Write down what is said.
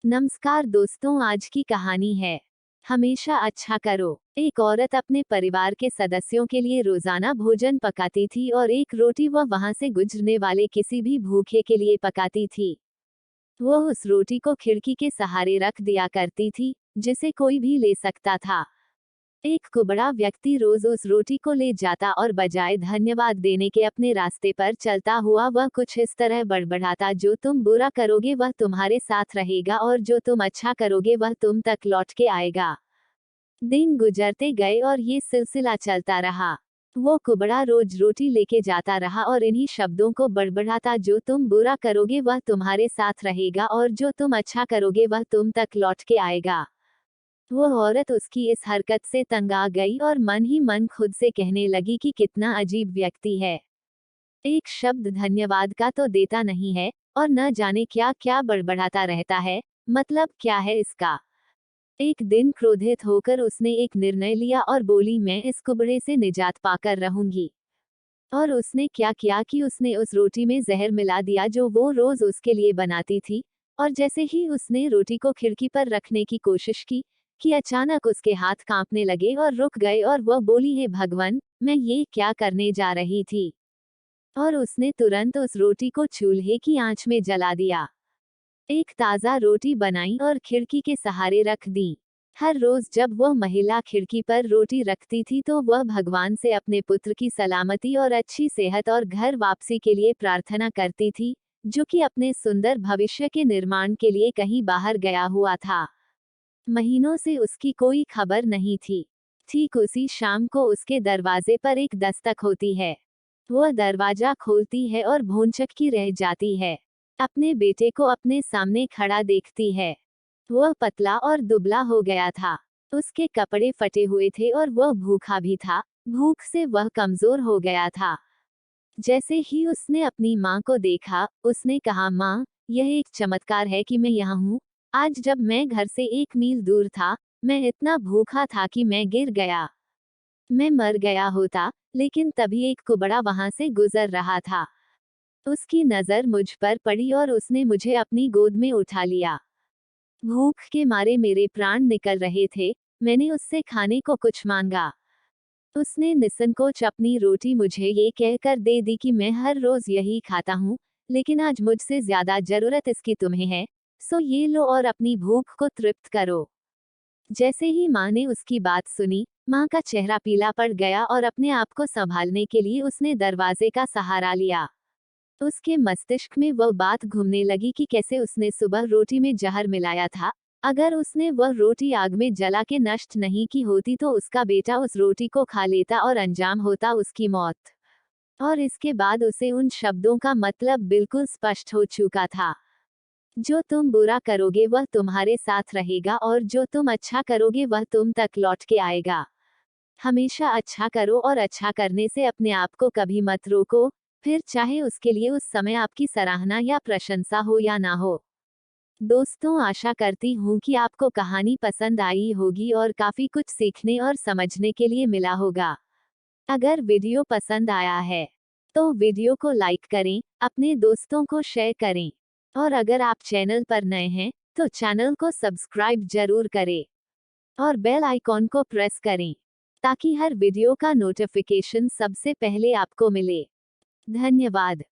नमस्कार दोस्तों, आज की कहानी है हमेशा अच्छा करो। एक औरत अपने परिवार के सदस्यों के लिए रोजाना भोजन पकाती थी और एक रोटी वह वहां से गुजरने वाले किसी भी भूखे के लिए पकाती थी। वह उस रोटी को खिड़की के सहारे रख दिया करती थी, जिसे कोई भी ले सकता था। एक कुबड़ा व्यक्ति रोज उस रोटी को ले जाता और बजाय धन्यवाद देने के अपने रास्ते पर चलता हुआ वह कुछ इस तरह बड़बड़ाता, जो तुम बुरा करोगे वह तुम्हारे साथ रहेगा और जो तुम अच्छा करोगे वह तुम तक लौट के आएगा। दिन गुजरते गए और ये सिलसिला चलता रहा। वो कुबड़ा रोज रोटी लेके जाता रहा और इन्हीं शब्दों को बड़बड़ाता, जो तुम बुरा करोगे वह तुम्हारे साथ रहेगा और जो तुम अच्छा करोगे वह तुम तक लौट के आएगा। वो औरत उसकी इस हरकत से तंग आ गई और मन ही मन खुद से कहने लगी कि कितना अजीब व्यक्ति है। एक शब्द धन्यवाद का तो देता नहीं है और न जाने क्या क्या बड़बड़ाता रहता है। मतलब क्या है इसका। एक दिन क्रोधित होकर उसने एक निर्णय लिया और बोली, मैं इस कुबड़े से निजात पाकर रहूंगी। और उसने क्या किया कि उसने उस रोटी में जहर मिला दिया जो वो रोज उसके लिए बनाती थी। और जैसे ही उसने रोटी को खिड़की पर रखने की कोशिश की कि अचानक उसके हाथ कांपने लगे और रुक गए और वह बोली, हे भगवान, मैं ये क्या करने जा रही थी। और उसने तुरंत उस रोटी को चूल्हे की आंच में जला दिया। एक ताज़ा रोटी बनाई और खिड़की के सहारे रख दी। हर रोज जब वह महिला खिड़की पर रोटी रखती थी तो वह भगवान से अपने पुत्र की सलामती और अच्छी सेहत और घर वापसी के लिए प्रार्थना करती थी, जो कि अपने सुंदर भविष्य के निर्माण के लिए कहीं बाहर गया हुआ था। महीनों से उसकी कोई खबर नहीं थी। ठीक उसी शाम को उसके दरवाजे पर एक दस्तक होती है। वह दरवाजा खोलती है और भौंचक्की रह जाती है। अपने बेटे को अपने सामने खड़ा देखती है। वह पतला और दुबला हो गया था। उसके कपड़े फटे हुए थे और वह भूखा भी था। भूख से वह कमजोर हो गया था। जैसे ही उसने अपनी माँ को देखा, उसने कहा, माँ, यह एक चमत्कार है कि मैं यहाँ हूँ। आज जब मैं घर से 1 मील दूर था, मैं इतना भूखा था कि मैं गिर गया। मैं मर गया होता, लेकिन तभी एक कुबड़ा वहां से गुजर रहा था। उसकी नजर मुझ पर पड़ी और उसने मुझे अपनी गोद में उठा लिया। भूख के मारे मेरे प्राण निकल रहे थे। मैंने उससे खाने को कुछ मांगा। उसने निसंकोच अपनी रोटी मुझे ये कहकर दे दी कि मैं हर रोज यही खाता हूँ, लेकिन आज मुझसे ज्यादा जरूरत इसकी तुम्हें है, सो ये लो और अपनी भूख को तृप्त करो। जैसे ही माँ ने उसकी बात सुनी, माँ का चेहरा पीला पड़ गया और अपने आप को संभालने के लिए उसने दरवाजे का सहारा लिया। उसके मस्तिष्क में वह बात घूमने लगी कि कैसे उसने सुबह रोटी में जहर मिलाया था। अगर उसने वह रोटी आग में जला के नष्ट नहीं की होती तो उसका बेटा उस रोटी को खा लेता और अंजाम होता उसकी मौत। और इसके बाद उसे उन शब्दों का मतलब बिल्कुल स्पष्ट हो चुका था। जो तुम बुरा करोगे वह तुम्हारे साथ रहेगा और जो तुम अच्छा करोगे वह तुम तक लौट के आएगा। हमेशा अच्छा करो और अच्छा करने से अपने आप को कभी मत रोको, फिर चाहे उसके लिए उस समय आपकी सराहना या प्रशंसा हो या ना हो। दोस्तों, आशा करती हूँ कि आपको कहानी पसंद आई होगी और काफी कुछ सीखने और समझने के लिए मिला होगा। अगर वीडियो पसंद आया है तो वीडियो को लाइक करें, अपने दोस्तों को शेयर करें और अगर आप चैनल पर नए हैं तो चैनल को सब्सक्राइब जरूर करें और बेल आइकॉन को प्रेस करें ताकि हर वीडियो का नोटिफिकेशन सबसे पहले आपको मिले। धन्यवाद।